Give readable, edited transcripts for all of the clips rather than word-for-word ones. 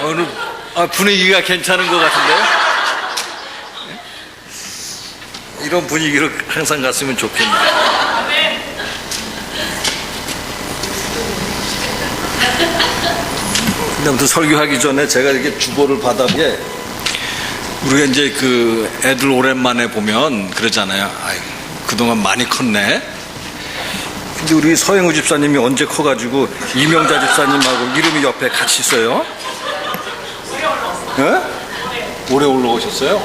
오늘 분위기가 괜찮은 것 같은데요? 이런 분위기로 항상 갔으면 좋겠네요. 근데 아무튼 설교하기 전에 제가 이렇게 주보를 받은 게, 우리가 이제 그 애들 오랜만에 보면 그러잖아요. 아이, 그동안 많이 컸네. 근데 우리 서영우 집사님이 언제 커가지고 이명자 집사님하고 이름이 옆에 같이 있어요? 네? 올해 올라오셨어요?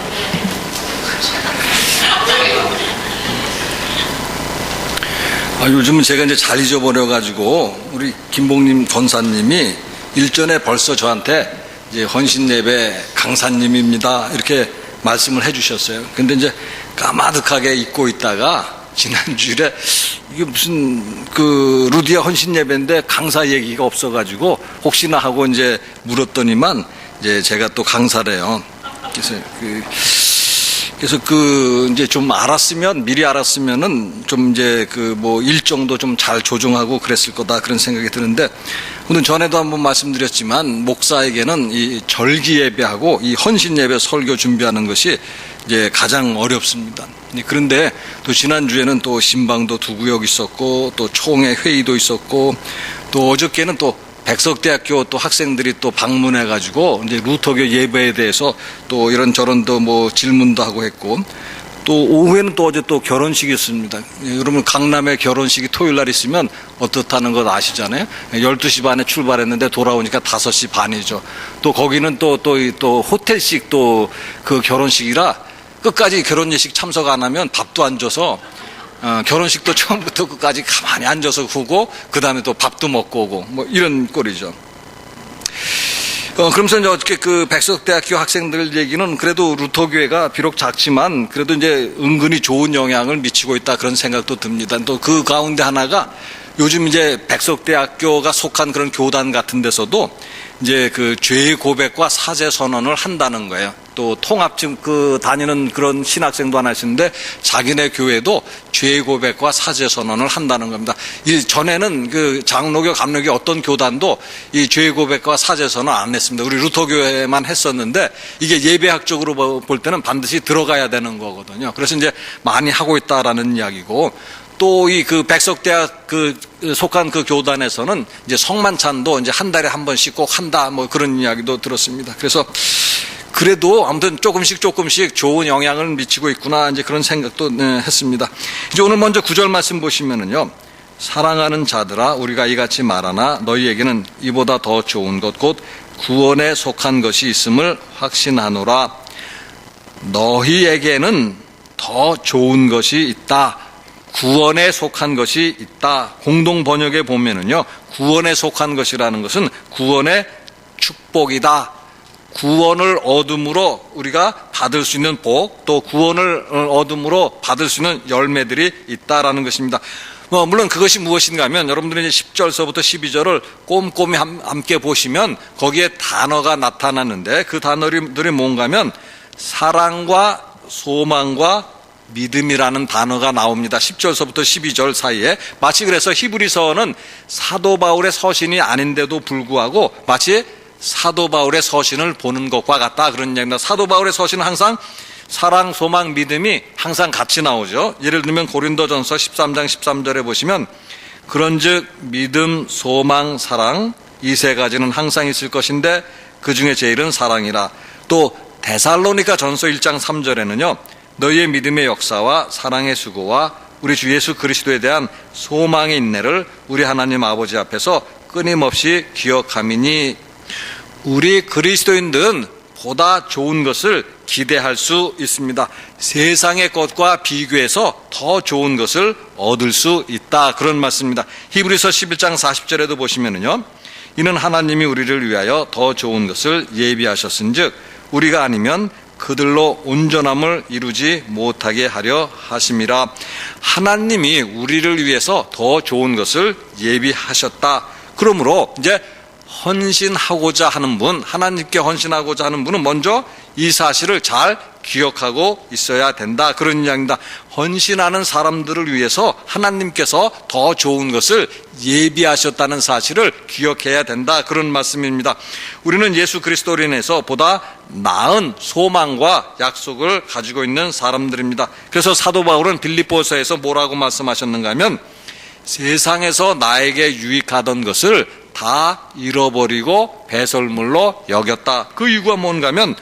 요즘은 제가 이제 잘 잊어버려가지고 우리 김봉님 권사님이 일전에 벌써 저한테 이제 헌신 예배 강사님입니다 이렇게 말씀을 해주셨어요. 근데 이제 까마득하게 잊고 있다가 지난주에 이게 무슨 그 루디아 헌신 예배인데 강사 얘기가 없어가지고 혹시나 하고 이제 물었더니만 이제 제가 또 강사래요. 그래서 이제 좀 미리 알았으면은 좀 이제 뭐 일정도 좀 잘 조정하고 그랬을 거다 그런 생각이 드는데, 오늘 전에도 한번 말씀드렸지만 목사에게는 이 절기 예배하고 이 헌신 예배 설교 준비하는 것이 이제 가장 어렵습니다. 그런데 또 지난주에는 또 신방도 두 구역 있었고 또 총회 회의도 있었고 또 어저께는 또 백석대학교 또 학생들이 또 방문해가지고 이제 루터교 예배에 대해서 또 이런저런 또 뭐 질문도 하고 했고, 또 오후에는 또 어제 또 결혼식이 있습니다. 여러분 강남에 결혼식이 토요일 날 있으면 어떻다는 것 아시잖아요. 12시 반에 출발했는데 돌아오니까 5시 반이죠. 또 거기는 또 호텔식 또 그 결혼식이라 끝까지 결혼 예식 참석 안 하면 밥도 안 줘서 결혼식도 처음부터 끝까지 가만히 앉아서 후고 그 다음에 또 밥도 먹고 오고 뭐 이런 꼴이죠. 그러면서 이제 어저께 그 백석대학교 학생들 얘기는 그래도 루터교회가 비록 작지만 그래도 이제 은근히 좋은 영향을 미치고 있다 그런 생각도 듭니다. 또 그 가운데 하나가 요즘 이제 백석대학교가 속한 그런 교단 같은 데서도 이제 그 죄 고백과 사죄 선언을 한다는 거예요. 또 통합 다니는 그런 신학생도 하나 있었는데 자기네 교회도 죄 고백과 사죄 선언을 한다는 겁니다. 이 전에는 그 장로교, 감로교 어떤 교단도 이 죄 고백과 사죄 선언 안 했습니다. 우리 루터교회만 했었는데 이게 예배학적으로 볼 때는 반드시 들어가야 되는 거거든요. 그래서 이제 많이 하고 있다라는 이야기고, 또 이 그 백석대학 속한 그 교단에서는 이제 성만찬도 이제 한 달에 한 번씩 꼭 한다 뭐 그런 이야기도 들었습니다. 그래서 그래도 아무튼 조금씩 좋은 영향을 미치고 있구나 이제 그런 생각도 했습니다. 이제 오늘 먼저 9절 말씀 보시면은요, 사랑하는 자들아 우리가 이같이 말하나 너희에게는 이보다 더 좋은 것 곧 구원에 속한 것이 있음을 확신하노라. 너희에게는 더 좋은 것이 있다. 구원에 속한 것이 있다. 공동 번역에 보면은요, 구원에 속한 것이라는 것은 구원의 축복이다. 구원을 얻음으로 우리가 받을 수 있는 복, 또 구원을 얻음으로 받을 수 있는 열매들이 있다라는 것입니다. 물론 그것이 무엇인가 하면 여러분들이 이제 10절서부터 12절을 꼼꼼히 함께 보시면 거기에 단어가 나타나는데 그 단어들이 뭔가 하면 사랑과 소망과 믿음이라는 단어가 나옵니다. 10절서부터 12절 사이에 마치 그래서 히브리서는 사도 바울의 서신이 아닌데도 불구하고 마치 사도 바울의 서신을 보는 것과 같다 그런 이야기입니다. 사도 바울의 서신은 항상 사랑, 소망, 믿음이 항상 같이 나오죠. 예를 들면 고린도전서 13장 13절에 보시면 그런즉 믿음, 소망, 사랑 이 세 가지는 항상 있을 것인데 그 중에 제일은 사랑이라. 또 데살로니가 전서 1장 3절에는요 너희의 믿음의 역사와 사랑의 수고와 우리 주 예수 그리스도에 대한 소망의 인내를 우리 하나님 아버지 앞에서 끊임없이 기억함이니 우리 그리스도인들은 보다 좋은 것을 기대할 수 있습니다. 세상의 것과 비교해서 더 좋은 것을 얻을 수 있다 그런 말씀입니다. 히브리서 11장 40절에도 보시면은요 이는 하나님이 우리를 위하여 더 좋은 것을 예비하셨은즉 우리가 아니면 그들로 온전함을 이루지 못하게 하려 하심이라. 하나님이 우리를 위해서 더 좋은 것을 예비하셨다. 그러므로 이제 헌신하고자 하는 분, 하나님께 헌신하고자 하는 분은 먼저 이 사실을 잘 기억하고 있어야 된다. 그런 이야기입니다. 헌신하는 사람들을 위해서 하나님께서 더 좋은 것을 예비하셨다는 사실을 기억해야 된다. 그런 말씀입니다. 우리는 예수 그리스도로 인해서 보다 나은 소망과 약속을 가지고 있는 사람들입니다. 그래서 사도 바울은 빌립보서에서 뭐라고 말씀하셨는가 하면 세상에서 나에게 유익하던 것을 다 잃어버리고 배설물로 여겼다. 그 이유가 뭔가 하면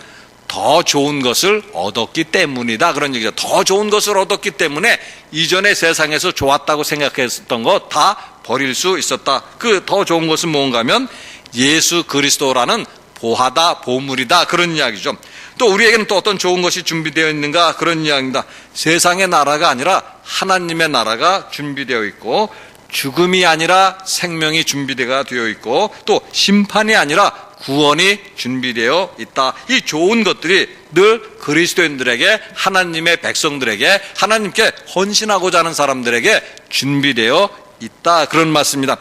더 좋은 것을 얻었기 때문이다. 그런 얘기죠. 더 좋은 것을 얻었기 때문에 이전에 세상에서 좋았다고 생각했던 것 다 버릴 수 있었다. 그 더 좋은 것은 뭔가 하면 예수 그리스도라는 보하다, 보물이다. 그런 이야기죠. 또 우리에게는 또 어떤 좋은 것이 준비되어 있는가? 그런 이야기입니다. 세상의 나라가 아니라 하나님의 나라가 준비되어 있고, 죽음이 아니라 생명이 준비되어 있고, 또 심판이 아니라 구원이 준비되어 있다. 이 좋은 것들이 늘 그리스도인들에게, 하나님의 백성들에게, 하나님께 헌신하고자 하는 사람들에게 준비되어 있다. 그런 말씀입니다.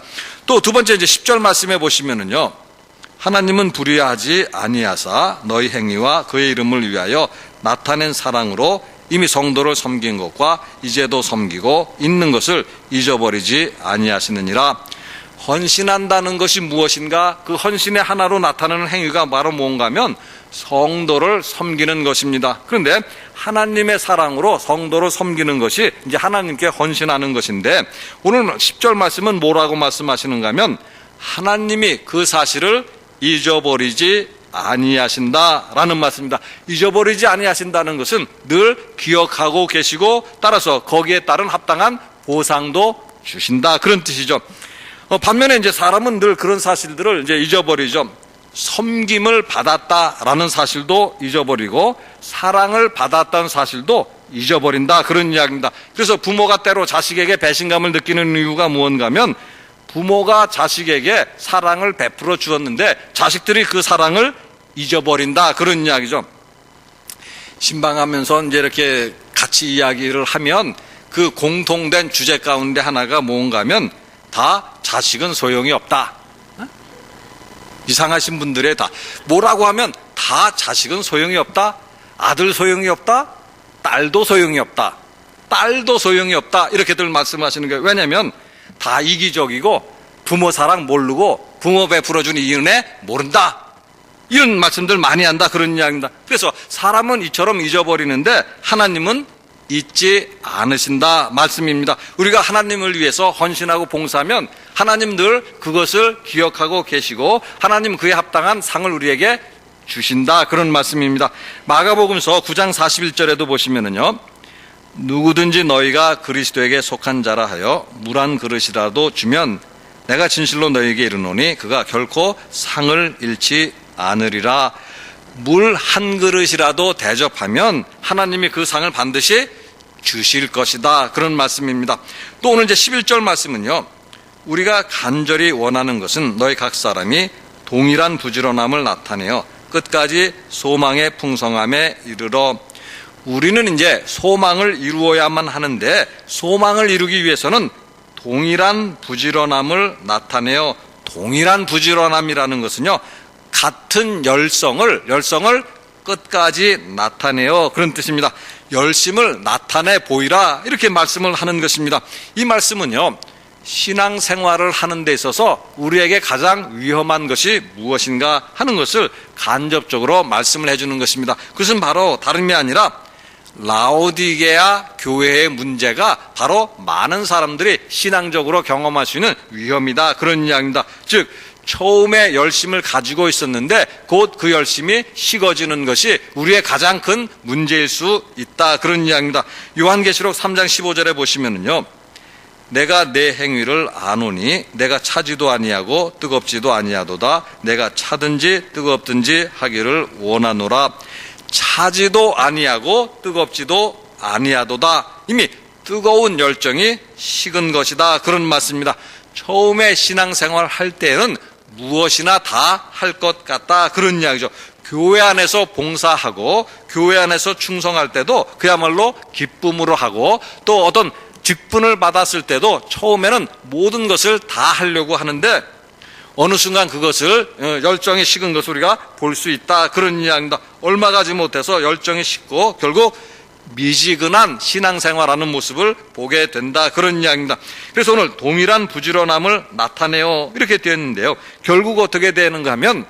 또 두 번째 이제 10절 말씀해 보시면은요, 하나님은 불의하지 아니하사 너희 행위와 그의 이름을 위하여 나타낸 사랑으로 이미 성도를 섬긴 것과 이제도 섬기고 있는 것을 잊어버리지 아니하시느니라. 헌신한다는 것이 무엇인가? 그 헌신의 하나로 나타나는 행위가 바로 뭔가 하면 성도를 섬기는 것입니다. 그런데 하나님의 사랑으로 성도를 섬기는 것이 이제 하나님께 헌신하는 것인데, 오늘 10절 말씀은 뭐라고 말씀하시는가 하면 하나님이 그 사실을 잊어버리지 아니하신다라는 말씀입니다. 잊어버리지 아니하신다는 것은 늘 기억하고 계시고, 따라서 거기에 따른 합당한 보상도 주신다. 그런 뜻이죠. 반면에 이제 사람은 늘 그런 사실들을 이제 잊어버리죠. 섬김을 받았다라는 사실도 잊어버리고, 사랑을 받았다는 사실도 잊어버린다. 그런 이야기입니다. 그래서 부모가 때로 자식에게 배신감을 느끼는 이유가 무언가 하면, 부모가 자식에게 사랑을 베풀어 주었는데 자식들이 그 사랑을 잊어버린다. 그런 이야기죠. 신방하면서 이제 이렇게 같이 이야기를 하면 그 공통된 주제 가운데 하나가 뭔가 하면 다 자식은 소용이 없다. 이상하신 분들의 다 뭐라고 하면 다 자식은 소용이 없다. 아들 소용이 없다. 딸도 소용이 없다. 딸도 소용이 없다. 이렇게들 말씀하시는 거예요. 왜냐하면 다 이기적이고 부모 사랑 모르고 부모 베풀어준 이 은혜 모른다. 이런 말씀들 많이 한다. 그런 이야기입니다. 그래서 사람은 이처럼 잊어버리는데 하나님은 잊지 않으신다 말씀입니다. 우리가 하나님을 위해서 헌신하고 봉사하면 하나님 늘 그것을 기억하고 계시고 하나님 그에 합당한 상을 우리에게 주신다. 그런 말씀입니다. 마가복음서 9장 41절에도 보시면은요, 누구든지 너희가 그리스도에게 속한 자라 하여 물 한 그릇이라도 주면 내가 진실로 너희에게 이르노니 그가 결코 상을 잃지 않으리라. 물 한 그릇이라도 대접하면 하나님이 그 상을 반드시 주실 것이다. 그런 말씀입니다. 또 오늘 이제 11절 말씀은요, 우리가 간절히 원하는 것은 너희 각 사람이 동일한 부지런함을 나타내어 끝까지 소망의 풍성함에 이르러. 우리는 이제 소망을 이루어야만 하는데 소망을 이루기 위해서는 동일한 부지런함을 나타내어, 동일한 부지런함이라는 것은요, 같은 열성을 끝까지 나타내어, 그런 뜻입니다. 열심을 나타내 보이라, 이렇게 말씀을 하는 것입니다. 이 말씀은요, 신앙생활을 하는 데 있어서 우리에게 가장 위험한 것이 무엇인가 하는 것을 간접적으로 말씀을 해주는 것입니다. 그것은 바로 다름이 아니라 라오디게아 교회의 문제가 바로 많은 사람들이 신앙적으로 경험할 수 있는 위험이다. 그런 이야기입니다. 즉 처음에 열심을 가지고 있었는데 곧 그 열심이 식어지는 것이 우리의 가장 큰 문제일 수 있다. 그런 이야기입니다. 요한계시록 3장 15절에 보시면은요, 내가 내 행위를 아노니 내가 차지도 아니하고 뜨겁지도 아니하도다. 내가 차든지 뜨겁든지 하기를 원하노라. 차지도 아니하고 뜨겁지도 아니하도다. 이미 뜨거운 열정이 식은 것이다. 그런 말씀입니다. 처음에 신앙생활 할 때는 무엇이나 다 할 것 같다. 그런 이야기죠. 교회 안에서 봉사하고 교회 안에서 충성할 때도 그야말로 기쁨으로 하고, 또 어떤 직분을 받았을 때도 처음에는 모든 것을 다 하려고 하는데 어느 순간 그것을 열정이 식은 것을 우리가 볼 수 있다. 그런 이야기입니다. 얼마 가지 못해서 열정이 식고 결국 미지근한 신앙생활하는 모습을 보게 된다. 그런 이야기입니다. 그래서 오늘 동일한 부지런함을 나타내요. 이렇게 되어 있는데요. 결국 어떻게 되는가 하면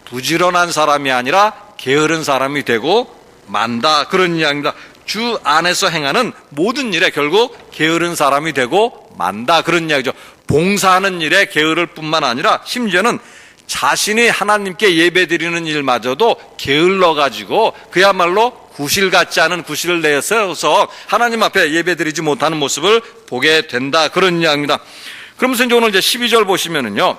부지런한 사람이 아니라 게으른 사람이 되고 만다. 그런 이야기입니다. 주 안에서 행하는 모든 일에 결국 게으른 사람이 되고 만다. 그런 이야기죠. 봉사하는 일에 게으를 뿐만 아니라 심지어는 자신이 하나님께 예배드리는 일마저도 게을러가지고 그야말로 구실 같지 않은 구실을 내세워서 하나님 앞에 예배드리지 못하는 모습을 보게 된다. 그런 이야기입니다. 그러면서 이제 오늘 이제 12절 보시면은요,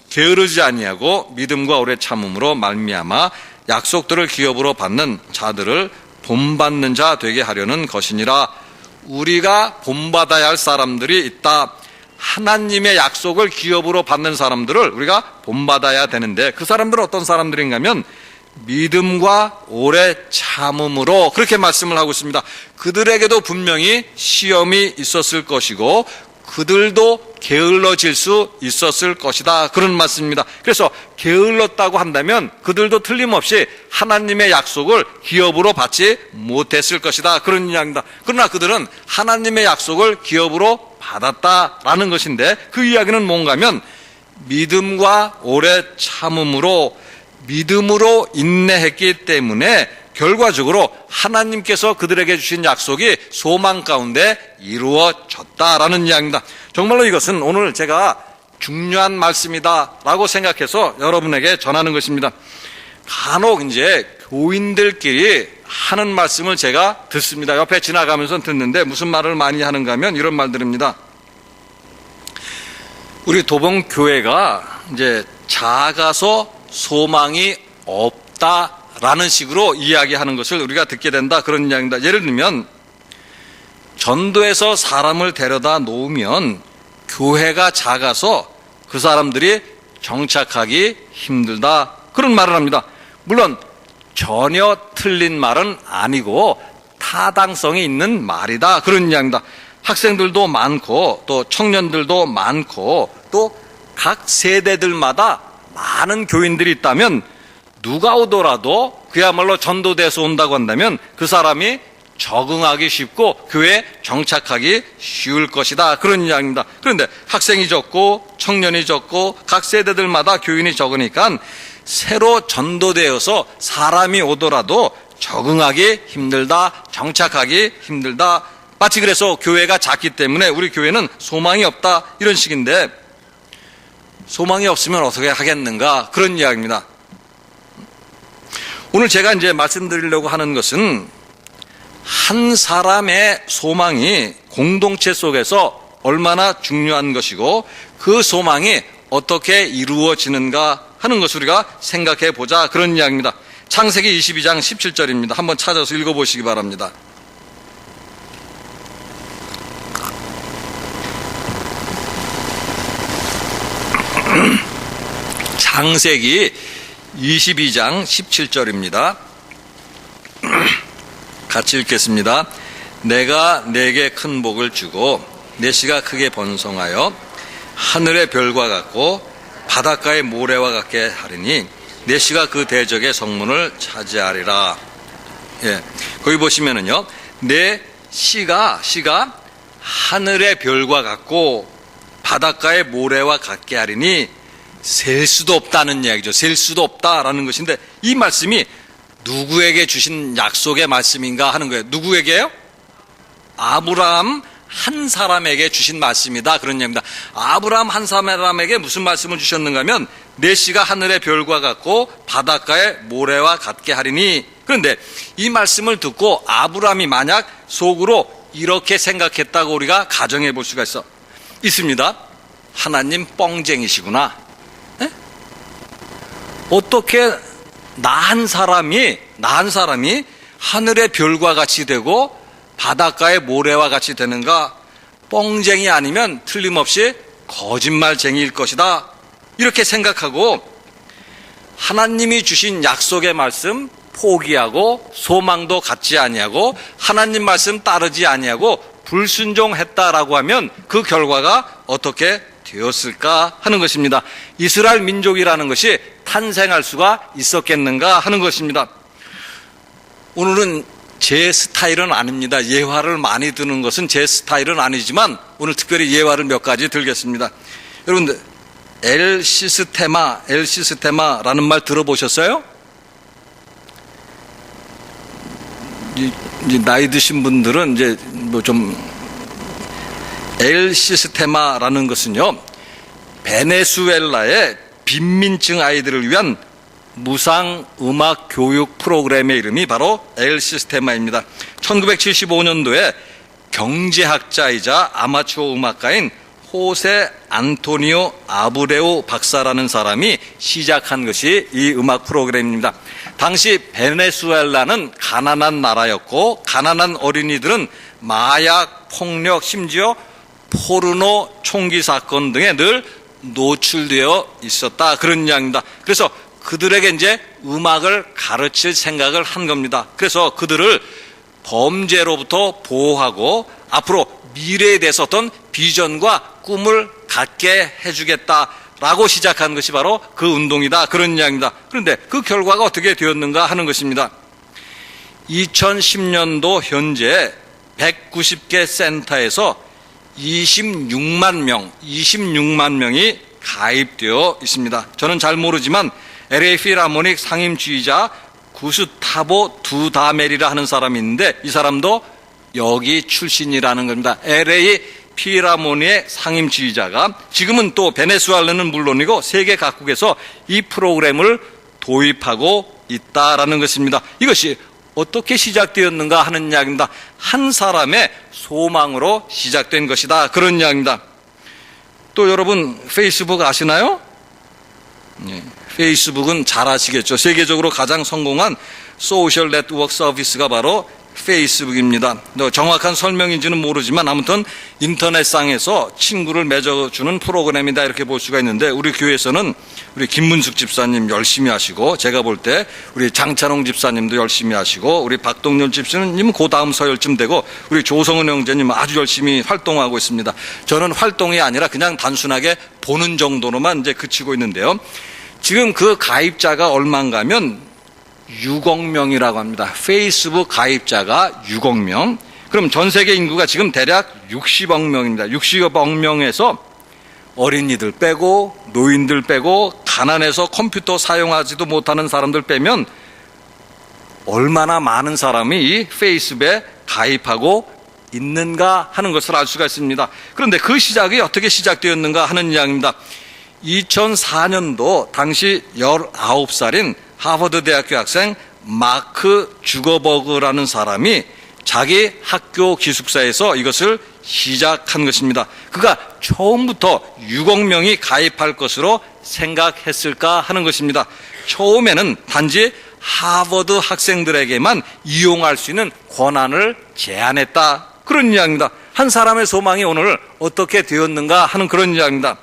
게으르지 아니하고 믿음과 오래 참음으로 말미암아 약속들을 기업으로 받는 자들을 본받는 자 되게 하려는 것이니라. 우리가 본받아야 할 사람들이 있다. 하나님의 약속을 기업으로 받는 사람들을 우리가 본받아야 되는데 그 사람들은 어떤 사람들인가 하면 믿음과 오래 참음으로 그렇게 말씀을 하고 있습니다. 그들에게도 분명히 시험이 있었을 것이고 그들도 게을러질 수 있었을 것이다. 그런 말씀입니다. 그래서 게을렀다고 한다면 그들도 틀림없이 하나님의 약속을 기업으로 받지 못했을 것이다. 그런 이야기입니다. 그러나 그들은 하나님의 약속을 기업으로 받았다라는 것인데 그 이야기는 뭔가 하면 믿음과 오래 참음으로 믿음으로 인내했기 때문에 결과적으로 하나님께서 그들에게 주신 약속이 소망 가운데 이루어졌다라는 이야기입니다. 정말로 이것은 오늘 제가 중요한 말씀이다라고 생각해서 여러분에게 전하는 것입니다. 간혹 이제 교인들끼리 하는 말씀을 제가 듣습니다. 옆에 지나가면서 듣는데 무슨 말을 많이 하는가 하면 이런 말들입니다. 우리 도봉교회가 이제 작아서 소망이 없다라는 식으로 이야기하는 것을 우리가 듣게 된다. 그런 이야기입니다. 예를 들면 전도에서 사람을 데려다 놓으면 교회가 작아서 그 사람들이 정착하기 힘들다. 그런 말을 합니다. 물론 전혀 틀린 말은 아니고 타당성이 있는 말이다. 그런 이야기입니다. 학생들도 많고 또 청년들도 많고 또 각 세대들마다 많은 교인들이 있다면 누가 오더라도 그야말로 전도돼서 온다고 한다면 그 사람이 적응하기 쉽고 교회에 정착하기 쉬울 것이다. 그런 이야기입니다. 그런데 학생이 적고 청년이 적고 각 세대들마다 교인이 적으니까 새로 전도되어서 사람이 오더라도 적응하기 힘들다, 정착하기 힘들다. 마치 그래서 교회가 작기 때문에 우리 교회는 소망이 없다 이런 식인데 소망이 없으면 어떻게 하겠는가 그런 이야기입니다. 오늘 제가 이제 말씀드리려고 하는 것은 한 사람의 소망이 공동체 속에서 얼마나 중요한 것이고 그 소망이 어떻게 이루어지는가 하는 것을 우리가 생각해 보자 그런 이야기입니다. 창세기 22장 17절입니다. 한번 찾아서 읽어보시기 바랍니다. 창세기 22장 17절입니다. 같이 읽겠습니다. 내가 내게 큰 복을 주고 내 씨가 크게 번성하여 하늘의 별과 같고 바닷가의 모래와 같게 하리니 내 씨가 그 대적의 성문을 차지하리라. 예, 거기 보시면은요, 내 씨가 하늘의 별과 같고 바닷가의 모래와 같게 하리니 셀 수도 없다는 이야기죠. 셀 수도 없다라는 것인데 이 말씀이 누구에게 주신 약속의 말씀인가 하는 거예요. 누구에게요? 아브라함 한 사람에게 주신 말씀이다. 그런 얘기입니다. 아브라함 한 사람에게 무슨 말씀을 주셨는가 하면 내 씨가 하늘의 별과 같고 바닷가의 모래와 같게 하리니. 그런데 이 말씀을 듣고 아브라함이 만약 속으로 이렇게 생각했다고 우리가 가정해 볼 수가 있습니다. 하나님 뻥쟁이시구나. 에? 어떻게 나 한 사람이 하늘의 별과 같이 되고 바닷가의 모래와 같이 되는가? 뻥쟁이 아니면 틀림없이 거짓말쟁이일 것이다. 이렇게 생각하고 하나님이 주신 약속의 말씀 포기하고 소망도 갖지 아니하고 하나님 말씀 따르지 아니하고 불순종했다라고 하면 그 결과가 어떻게 되었을까 하는 것입니다. 이스라엘 민족이라는 것이 탄생할 수가 있었겠는가 하는 것입니다. 오늘은 제 스타일은 아닙니다. 예화를 많이 드는 것은 제 스타일은 아니지만 오늘 특별히 예화를 몇 가지 들겠습니다. 여러분들 엘 시스테마라는 말 들어보셨어요? 이제 나이 드신 분들은 이제 엘 시스테마라는 것은요, 베네수엘라의 빈민층 아이들을 위한 무상 음악 교육 프로그램의 이름이 바로 엘 시스테마입니다. 1975년도에 경제학자이자 아마추어 음악가인 호세 안토니오 아브레우 박사라는 사람이 시작한 것이 이 음악 프로그램입니다. 당시 베네수엘라는 가난한 나라였고 가난한 어린이들은 마약, 폭력, 심지어 포르노, 총기 사건 등에 늘 노출되어 있었다, 그런 이야기입니다. 그래서 그들에게 이제 음악을 가르칠 생각을 한 겁니다. 그래서 그들을 범죄로부터 보호하고 앞으로 미래에 대해서 어떤 비전과 꿈을 갖게 해주겠다라고 시작한 것이 바로 그 운동이다, 그런 이야기입니다. 그런데 그 결과가 어떻게 되었는가 하는 것입니다. 2010년도 현재 190개 센터에서 26만 명이 가입되어 있습니다. 저는 잘 모르지만 LA 필하모닉 상임주의자 구스타보 두다멜이라 하는 사람이 있는데 이 사람도 여기 출신이라는 겁니다. LA 필하모니의 상임주의자가 지금은 또 베네수엘라는 물론이고 세계 각국에서 이 프로그램을 도입하고 있다라는 것입니다. 이것이 어떻게 시작되었는가 하는 이야기입니다. 한 사람의 소망으로 시작된 것이다, 그런 이야기입니다. 또 여러분 페이스북 아시나요? 페이스북은 잘 아시겠죠. 세계적으로 가장 성공한 소셜 네트워크 서비스가 바로 페이스북입니다. 정확한 설명인지는 모르지만 아무튼 인터넷상에서 친구를 맺어주는 프로그램이다, 이렇게 볼 수가 있는데 우리 교회에서는 우리 김문숙 집사님 열심히 하시고, 제가 볼 때 우리 장찬홍 집사님도 열심히 하시고, 우리 박동렬 집사님 그 다음 서열쯤 되고, 우리 조성은 형제님 아주 열심히 활동하고 있습니다. 저는 활동이 아니라 그냥 단순하게 보는 정도로만 이제 그치고 있는데요. 지금 그 가입자가 얼마인가 하면 6억 명이라고 합니다. 페이스북 가입자가 6억 명. 그럼 전 세계 인구가 지금 대략 60억 명입니다. 60억 명에서 어린이들 빼고 노인들 빼고 가난해서 컴퓨터 사용하지도 못하는 사람들 빼면 얼마나 많은 사람이 이 페이스북에 가입하고 있는가 하는 것을 알 수가 있습니다. 그런데 그 시작이 어떻게 시작되었는가 하는 이야기입니다. 2004년도 당시 19살인 하버드 대학교 학생 마크 주거버그라는 사람이 자기 학교 기숙사에서 이것을 시작한 것입니다. 그가 처음부터 6억 명이 가입할 것으로 생각했을까 하는 것입니다. 처음에는 단지 하버드 학생들에게만 이용할 수 있는 권한을 제한했다, 그런 이야기입니다. 한 사람의 소망이 오늘 어떻게 되었는가 하는 그런 이야기입니다.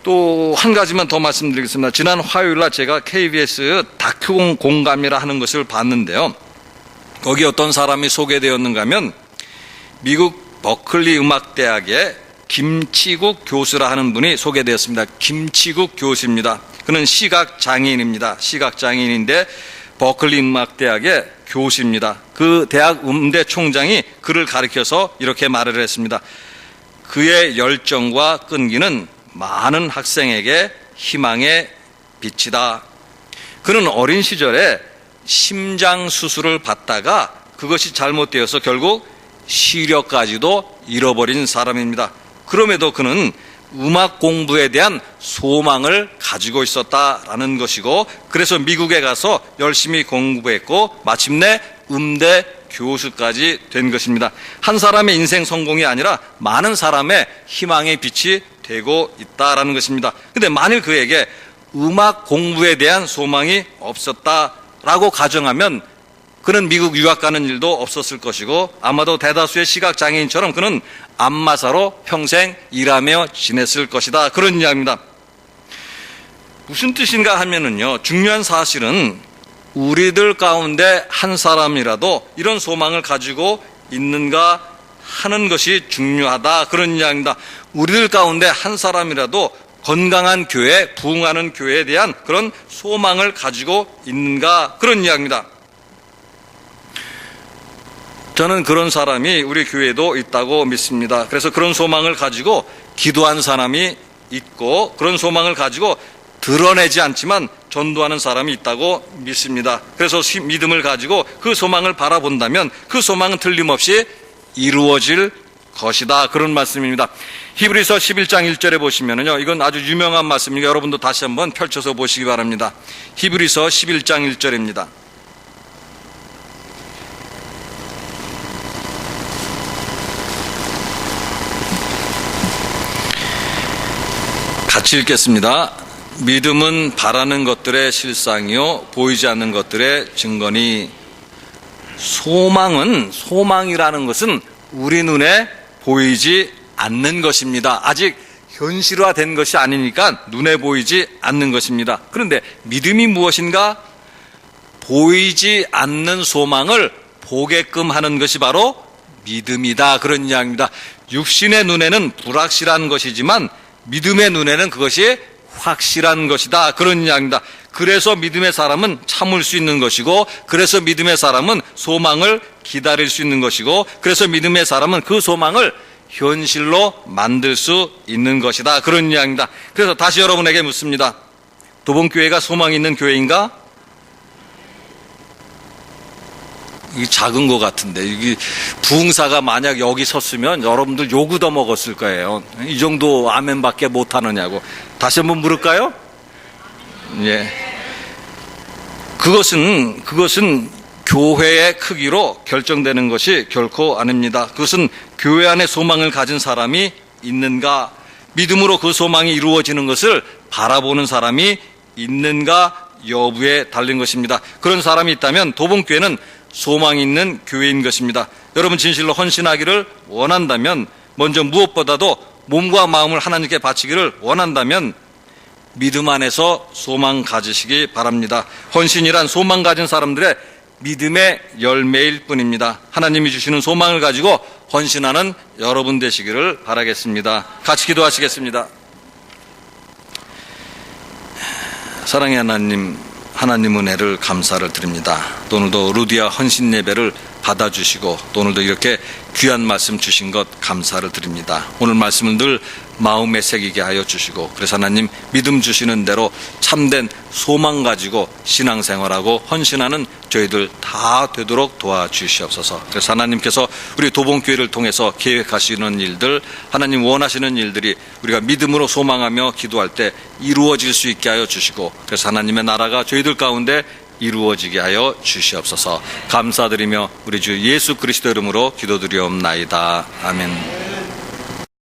또 한 가지만 더 말씀드리겠습니다. 지난 화요일날 제가 KBS 다큐 공감이라 하는 것을 봤는데요. 거기 어떤 사람이 소개되었는가 하면 미국 버클리 음악대학의 김치국 교수라 하는 분이 소개되었습니다. 김치국 교수입니다. 그는 시각장애인입니다. 시각장애인인데 버클리 음악대학의 교수입니다. 그 대학 음대 총장이 그를 가리켜서 이렇게 말을 했습니다. 그의 열정과 끈기는 많은 학생에게 희망의 빛이다. 그는 어린 시절에 심장 수술을 받다가 그것이 잘못되어서 결국 시력까지도 잃어버린 사람입니다. 그럼에도 그는 음악 공부에 대한 소망을 가지고 있었다라는 것이고, 그래서 미국에 가서 열심히 공부했고 마침내 음대 교수까지 된 것입니다. 한 사람의 인생 성공이 아니라 많은 사람의 희망의 빛이 되고 있다라는 것입니다. 그런데 만일 그에게 음악 공부에 대한 소망이 없었다라고 가정하면 그는 미국 유학 가는 일도 없었을 것이고, 아마도 대다수의 시각장애인처럼 그는 안마사로 평생 일하며 지냈을 것이다, 그런 이야기입니다. 무슨 뜻인가 하면은요, 중요한 사실은 우리들 가운데 한 사람이라도 이런 소망을 가지고 있는가 하는 것이 중요하다. 그런 이야기입니다. 우리들 가운데 한 사람이라도 건강한 교회, 부흥하는 교회에 대한 그런 소망을 가지고 있는가, 그런 이야기입니다. 저는 그런 사람이 우리 교회에도 있다고 믿습니다. 그래서 그런 소망을 가지고 기도한 사람이 있고, 그런 소망을 가지고 드러내지 않지만 전도하는 사람이 있다고 믿습니다. 그래서 믿음을 가지고 그 소망을 바라본다면 그 소망은 틀림없이 이루어질 것이다. 그런 말씀입니다. 히브리서 11장 1절에 보시면은요, 이건 아주 유명한 말씀이니까 여러분도 다시 한번 펼쳐서 보시기 바랍니다. 히브리서 11장 1절입니다. 같이 읽겠습니다. 믿음은 바라는 것들의 실상이요 보이지 않는 것들의 증거니. 소망이라는 것은 우리 눈에 보이지 않는 것입니다. 아직 현실화된 것이 아니니까 눈에 보이지 않는 것입니다. 그런데 믿음이 무엇인가? 보이지 않는 소망을 보게끔 하는 것이 바로 믿음이다. 그런 이야기입니다. 육신의 눈에는 불확실한 것이지만 믿음의 눈에는 그것이 확실한 것이다. 그런 이야기입니다. 그래서 믿음의 사람은 참을 수 있는 것이고, 그래서 믿음의 사람은 소망을 기다릴 수 있는 것이고, 그래서 믿음의 사람은 그 소망을 현실로 만들 수 있는 것이다. 그런 이야기입니다. 그래서 다시 여러분에게 묻습니다. 도봉교회가 소망이 있는 교회인가? 이게 작은 것 같은데, 이게 부흥사가 만약 여기 섰으면 여러분들 욕 얻어 먹었을 거예요. 이 정도 아멘밖에 못하느냐고. 다시 한번 물을까요? 예. 그것은 교회의 크기로 결정되는 것이 결코 아닙니다. 그것은 교회 안에 소망을 가진 사람이 있는가, 믿음으로 그 소망이 이루어지는 것을 바라보는 사람이 있는가 여부에 달린 것입니다. 그런 사람이 있다면 도봉교회는 소망이 있는 교회인 것입니다. 여러분 진실로 헌신하기를 원한다면, 먼저 무엇보다도 몸과 마음을 하나님께 바치기를 원한다면 믿음 안에서 소망 가지시기 바랍니다. 헌신이란 소망 가진 사람들의 믿음의 열매일 뿐입니다. 하나님이 주시는 소망을 가지고 헌신하는 여러분 되시기를 바라겠습니다. 같이 기도하시겠습니다. 사랑의 하나님 은혜를 감사를 드립니다. 오늘도 루디아 헌신 예배를 받아주시고 또 오늘도 이렇게 귀한 말씀 주신 것 감사를 드립니다. 오늘 말씀을 늘 마음에 새기게 하여 주시고, 그래서 하나님 믿음 주시는 대로 참된 소망 가지고 신앙생활하고 헌신하는 저희들 다 되도록 도와주시옵소서. 그래서 하나님께서 우리 도봉교회를 통해서 계획하시는 일들, 하나님 원하시는 일들이 우리가 믿음으로 소망하며 기도할 때 이루어질 수 있게 하여 주시고, 그래서 하나님의 나라가 저희들 가운데 이루어지게 하여 주시옵소서. 감사드리며 우리 주 예수 그리스도 이름으로 기도드리옵나이다. 아멘.